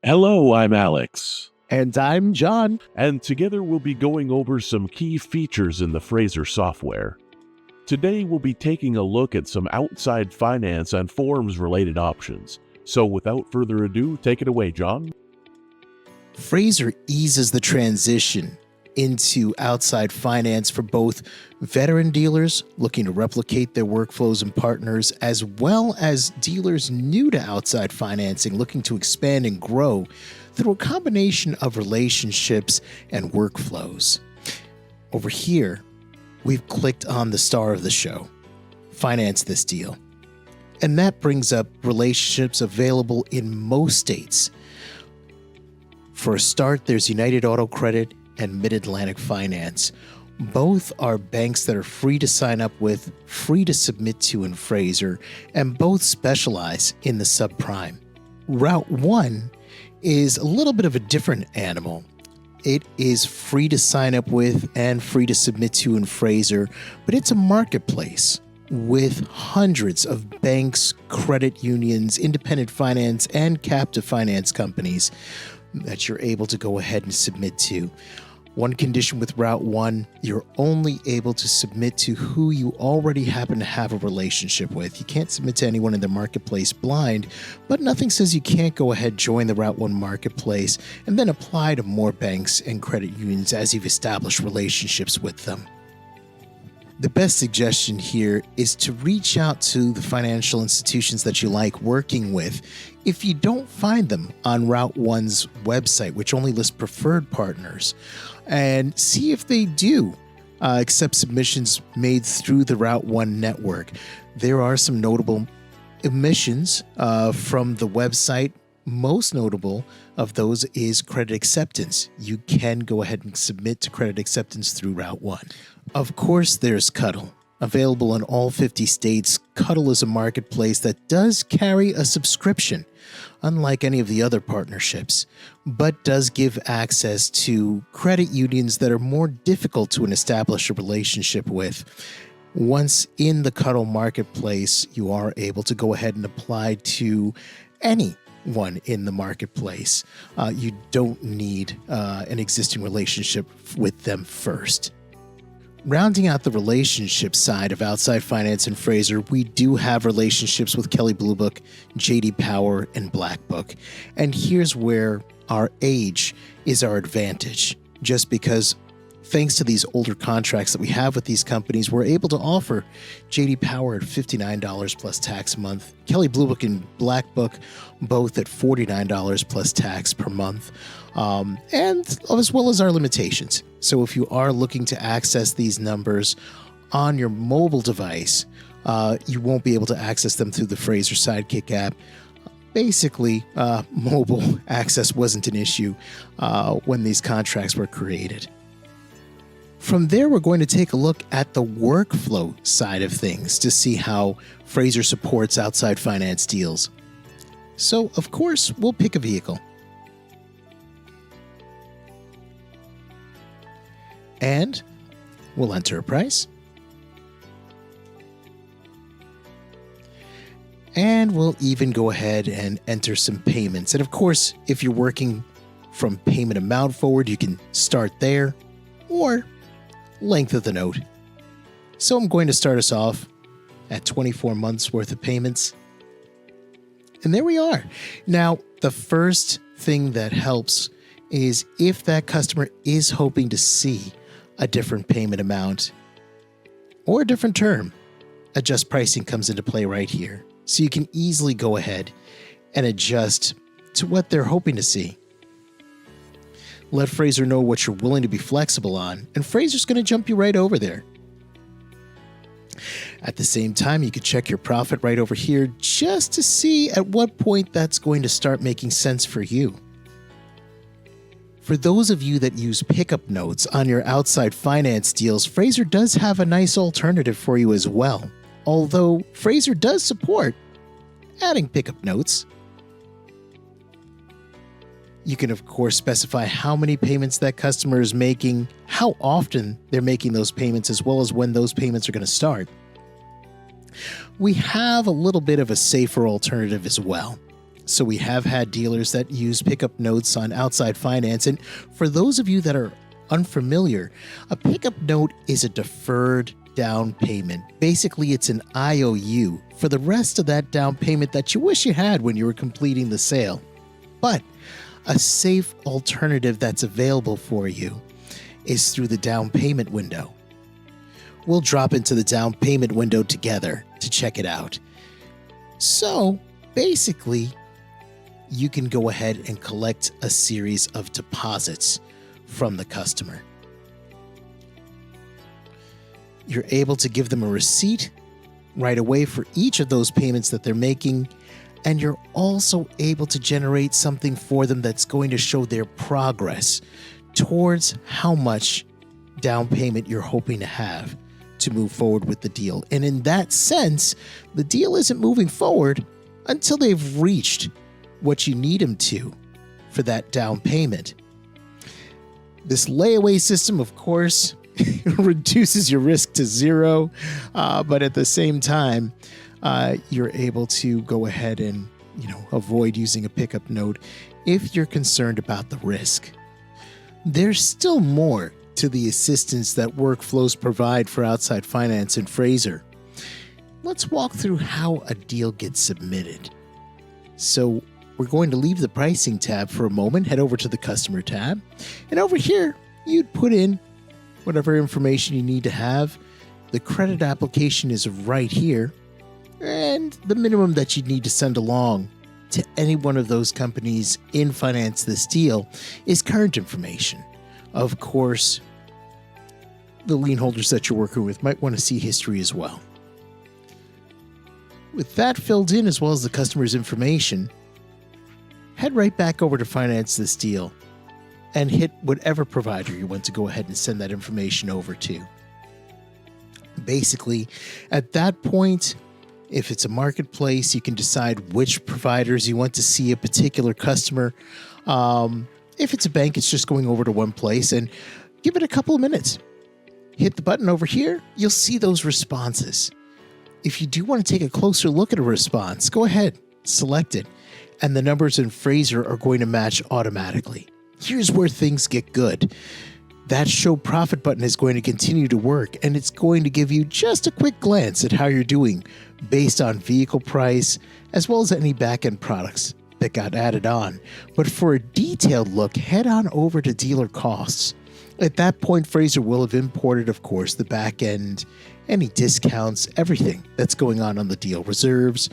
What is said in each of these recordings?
Hello, I'm Alex. And I'm John. And together we'll be going over some key features in the Frazer software. Today we'll be taking a look at some outside finance and forms related options. So without further ado, take it away, John. Frazer eases the transition into outside finance for both veteran dealers looking to replicate their workflows and partners, as well as dealers new to outside financing looking to expand and grow through a combination of relationships and workflows. Over here, we've clicked on the star of the show, Finance This Deal. And that brings up relationships available in most states. For a start, there's United Auto Credit and Mid-Atlantic Finance. Both are banks that are free to sign up with, free to submit to in Frazer, and both specialize in the subprime. Route 1 is a little bit of a different animal. It is free to sign up with and free to submit to in Frazer, but it's a marketplace with hundreds of banks, credit unions, independent finance, and captive finance companies that you're able to go ahead and submit to. One condition with Route 1, you're only able to submit to who you already happen to have a relationship with. You can't submit to anyone in the marketplace blind, but nothing says you can't go ahead, join the Route 1 marketplace, and then apply to more banks and credit unions as you've established relationships with them. The best suggestion here is to reach out to the financial institutions that you like working with. If you don't find them on Route 1's website, which only lists preferred partners, and see if they do accept submissions made through the Route 1 network. There are some notable omissions from the website. Most notable of those is credit acceptance. You can go ahead and submit to credit acceptance through Route 1. Of course, there's Cuddle. Available in all 50 states, Cuddle is a marketplace that does carry a subscription, unlike any of the other partnerships, but does give access to credit unions that are more difficult to establish a relationship with. Once in the Cuddle marketplace, you are able to go ahead and apply to any one in the marketplace. You don't need an existing relationship with them first. Rounding out the relationship side of outside finance and Frazer, we do have relationships with Kelley Blue Book, JD Power, and Black Book. And here's where our age is our advantage, just because thanks to these older contracts that we have with these companies, we're able to offer JD Power at $59 plus tax a month, Kelley Blue Book and Black Book both at $49 plus tax per month, and as well as our limitations. So if you are looking to access these numbers on your mobile device, you won't be able to access them through the Frazer Sidekick app. Basically, mobile access wasn't an issue when these contracts were created. From there, we're going to take a look at the workflow side of things to see how Frazer supports outside finance deals. So, of course, we'll pick a vehicle. And we'll enter a price. And we'll even go ahead and enter some payments. And of course, if you're working from payment amount forward, you can start there, or length of the note. So I'm going to start us off at 24 months worth of payments. And there we are. Now, the first thing that helps is if that customer is hoping to see a different payment amount or a different term, adjust pricing comes into play right here. So you can easily go ahead and adjust to what they're hoping to see. Let Frazer know what you're willing to be flexible on, and Frazer's going to jump you right over there. At the same time, you can check your profit right over here just to see at what point that's going to start making sense for you. For those of you that use pickup notes on your outside finance deals, Frazer does have a nice alternative for you as well. Although Frazer does support adding pickup notes. You can, of course, specify how many payments that customer is making, how often they're making those payments, as well as when those payments are going to start. We have a little bit of a safer alternative as well. So we have had dealers that use pickup notes on outside finance. And for those of you that are unfamiliar, a pickup note is a deferred down payment. Basically, it's an IOU for the rest of that down payment that you wish you had when you were completing the sale. But a safe alternative that's available for you is through the down payment window. We'll drop into the down payment window together to check it out. So basically, you can go ahead and collect a series of deposits from the customer. You're able to give them a receipt right away for each of those payments that they're making, and you're also able to generate something for them that's going to show their progress towards how much down payment you're hoping to have to move forward with the deal. And in that sense, the deal isn't moving forward until they've reached what you need them to for that down payment. This layaway system, of course, reduces your risk to zero, but at the same time, you're able to go ahead and avoid using a pickup note if you're concerned about the risk. There's still more to the assistance that workflows provide for outside finance in Frazer. Let's walk through how a deal gets submitted. So we're going to leave the pricing tab for a moment, head over to the customer tab, and over here, you'd put in whatever information you need to have. The credit application is right here, and the minimum that you'd need to send along to any one of those companies in Finance This Deal is current information. Of course, the lien holders that you're working with might want to see history as well. With that filled in, as well as the customer's information, head right back over to Finance This Deal and hit whatever provider you want to go ahead and send that information over to. Basically, at that point, if it's a marketplace, you can decide which providers you want to see a particular customer. If it's a bank, it's just going over to one place, and give it a couple of minutes. Hit the button over here, you'll see those responses. If you do want to take a closer look at a response, go ahead, select it, and the numbers in Frazer are going to match automatically. Here's where things get good. That Show Profit button is going to continue to work, and it's going to give you just a quick glance at how you're doing based on vehicle price, as well as any back-end products that got added on. But for a detailed look, head on over to Dealer Costs. At that point, Frazer will have imported, of course, the back-end, any discounts, everything that's going on the deal, reserves,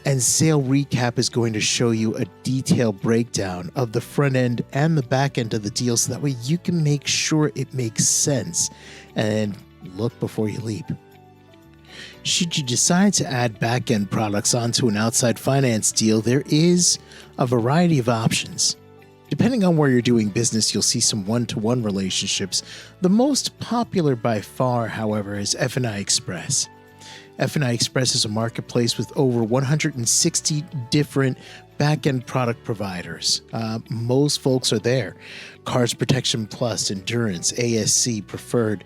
and Sale Recap is going to show you a detailed breakdown of the front end and the back end of the deal, so that way you can make sure it makes sense and look before you leap. Should you decide to add back end products onto an outside finance deal, there is a variety of options. Depending on where you're doing business, you'll see some one-to-one relationships. The most popular by far, however, is F&I Express. F&I Express is a marketplace with over 160 different back-end product providers. Most folks are there. Cars Protection Plus, Endurance, ASC, Preferred,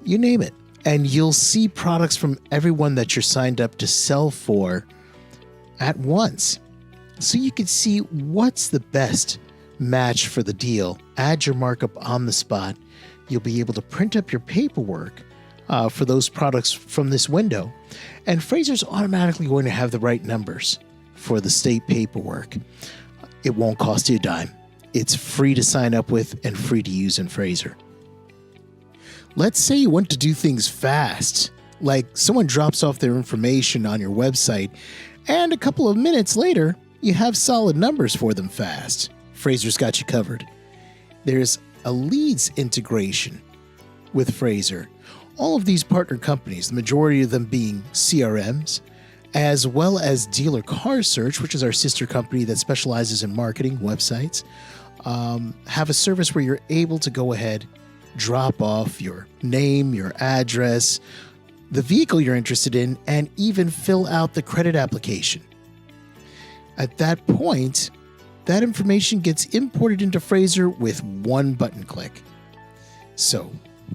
you name it. And you'll see products from everyone that you're signed up to sell for at once. So you can see what's the best match for the deal. Add your markup on the spot. You'll be able to print up your paperwork for those products from this window, and Frazer's automatically going to have the right numbers for the state paperwork. It won't cost you a dime. It's free to sign up with and free to use in Frazer. Let's say you want to do things fast, like someone drops off their information on your website, and a couple of minutes later, you have solid numbers for them fast. Frazer's got you covered. There's a leads integration with Frazer. All of these partner companies, the majority of them being CRMs, as well as Dealer Car Search, which is our sister company that specializes in marketing websites, have a service where you're able to go ahead, drop off your name, your address, the vehicle you're interested in, and even fill out the credit application. At that point, that information gets imported into Frazer with one button click. So,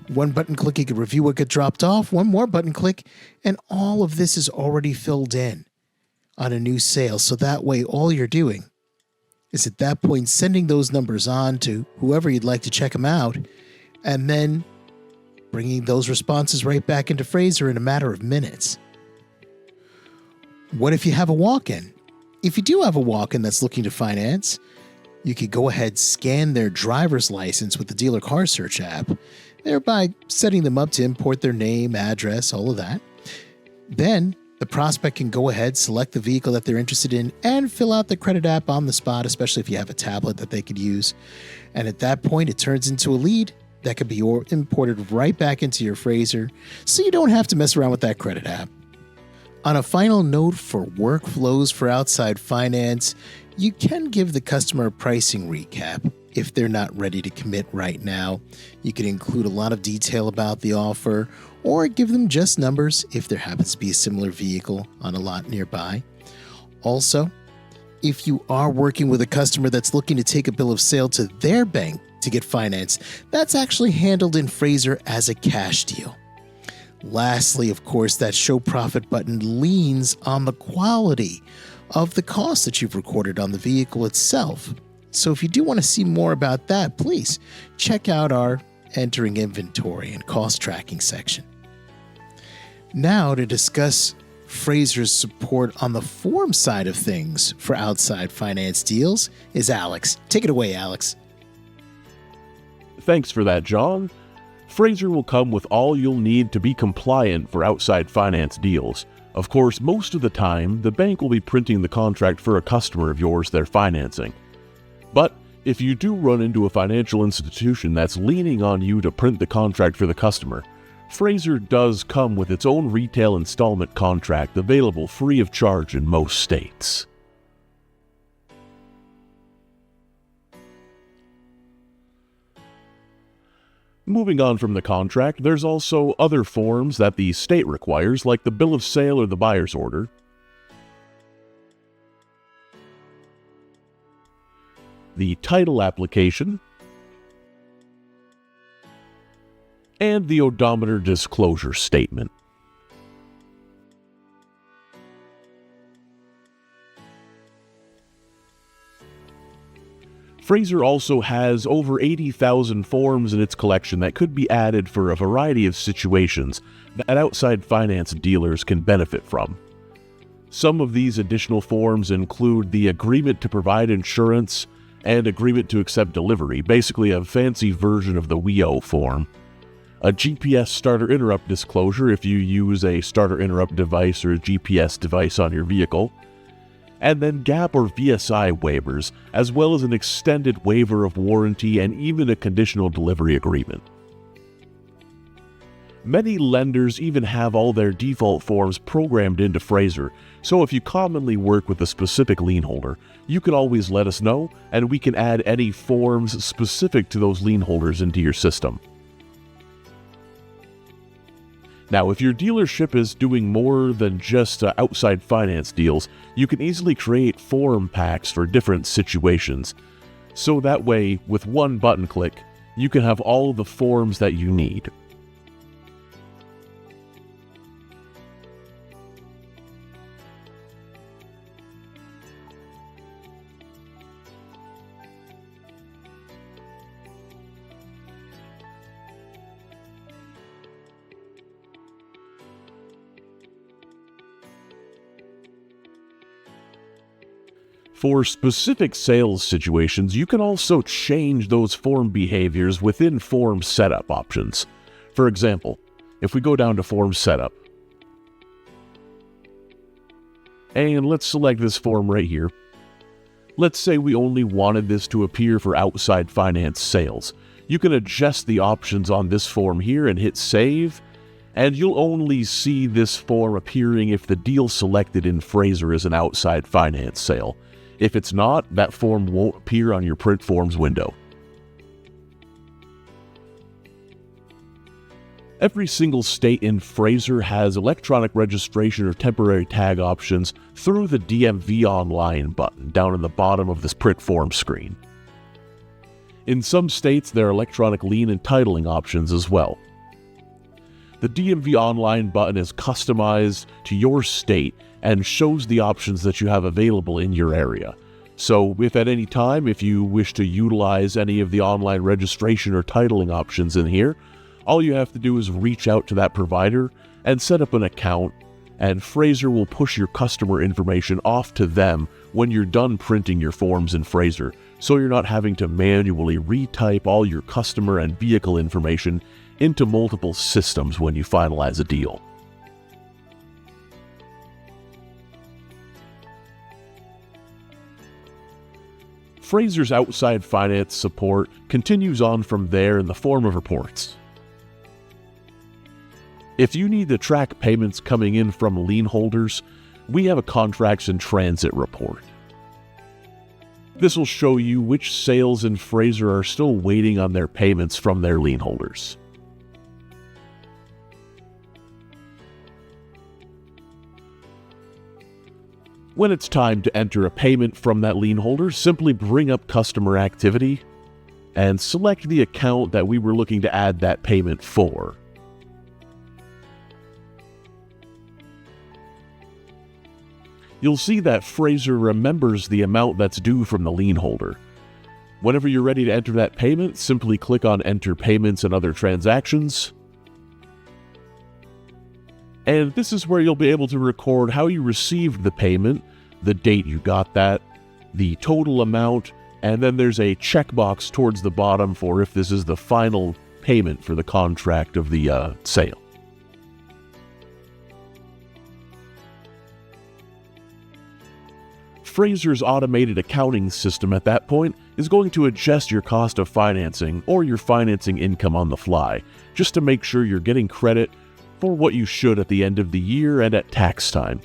one button click, you can review what got dropped off, one more button click, and all of this is already filled in. on a new sale. So that way, all you're doing is at that point sending those numbers on to whoever you'd like to check them out, and then bringing those responses right back into Frazer in a matter of minutes. What if you have a walk-in? If you do have a walk-in that's looking to finance, you could go ahead, scan their driver's license with the Dealer Car Search app, thereby setting them up to import their name, address, all of that. Then the prospect can go ahead, select the vehicle that they're interested in, and fill out the credit app on the spot, especially if you have a tablet that they could use. And at that point, it turns into a lead that could be imported right back into your Frazer, so you don't have to mess around with that credit app. On a final note for workflows for outside finance, you can give the customer a pricing recap if they're not ready to commit right now. You can include a lot of detail about the offer, or give them just numbers if there happens to be a similar vehicle on a lot nearby. Also, if you are working with a customer that's looking to take a bill of sale to their bank to get finance, that's actually handled in Frazer as a cash deal. Lastly, of course, that show profit button leans on the quality of the cost that you've recorded on the vehicle itself. So if you do want to see more about that, please check out our entering inventory and cost tracking section. Now to discuss Frazer's support on the form side of things for outside finance deals is Alex. Take it away, Alex. Thanks for that, John. Frazer will come with all you'll need to be compliant for outside finance deals. Of course, most of the time, the bank will be printing the contract for a customer of yours they're financing. But if you do run into a financial institution that's leaning on you to print the contract for the customer, Frazer does come with its own retail installment contract available free of charge in most states. Moving on from the contract, there's also other forms that the state requires, like the bill of sale or the buyer's order. The title application, and the odometer disclosure statement. Frazer also has over 80,000 forms in its collection that could be added for a variety of situations that outside finance dealers can benefit from. Some of these additional forms include the agreement to provide insurance and agreement to accept delivery, basically a fancy version of the WEO form. A GPS starter interrupt disclosure if you use a starter interrupt device or a GPS device on your vehicle, and then GAP or VSI waivers, as well as an extended waiver of warranty and even a conditional delivery agreement. Many lenders even have all their default forms programmed into Frazer, so if you commonly work with a specific lien holder, you can always let us know, and we can add any forms specific to those lien holders into your system. Now, if your dealership is doing more than just outside finance deals, you can easily create form packs for different situations. So that way, with one button click, you can have all the forms that you need. For specific sales situations, you can also change those form behaviors within form setup options. For example, if we go down to form setup, and let's select this form right here. Let's say we only wanted this to appear for outside finance sales. You can adjust the options on this form here and hit save, and you'll only see this form appearing if the deal selected in Frazer is an outside finance sale. If it's not, that form won't appear on your print forms window. Every single state in Frazer has electronic registration or temporary tag options through the DMV Online button down in the bottom of this print form screen. In some states, there are electronic lien and titling options as well. The DMV Online button is customized to your state and shows the options that you have available in your area. So if at any time, if you wish to utilize any of the online registration or titling options in here, all you have to do is reach out to that provider and set up an account, and Frazer will push your customer information off to them when you're done printing your forms in Frazer, so you're not having to manually retype all your customer and vehicle information into multiple systems when you finalize a deal. Frazer's outside finance support continues on from there in the form of reports. If you need to track payments coming in from lien holders, we have a contracts in transit report. This will show you which sales in Frazer are still waiting on their payments from their lien holders. When it's time to enter a payment from that lien holder, simply bring up customer activity and select the account that we were looking to add that payment for. You'll see that Frazer remembers the amount that's due from the lien holder. Whenever you're ready to enter that payment, simply click on Enter Payments and Other Transactions. And this is where you'll be able to record how you received the payment, the date you got that, the total amount, and then there's a checkbox towards the bottom for if this is the final payment for the contract of the sale. Frazer's automated accounting system at that point is going to adjust your cost of financing or your financing income on the fly, just to make sure you're getting credit for what you should at the end of the year and at tax time,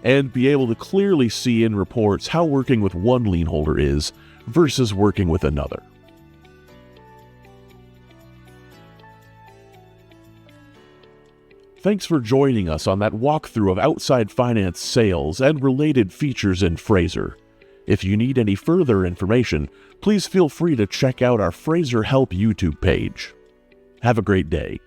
and be able to clearly see in reports how working with one lien holder is versus working with another. Thanks for joining us on that walkthrough of outside finance sales and related features in Frazer. If you need any further information, please feel free to check out our Frazer Help YouTube page. Have a great day.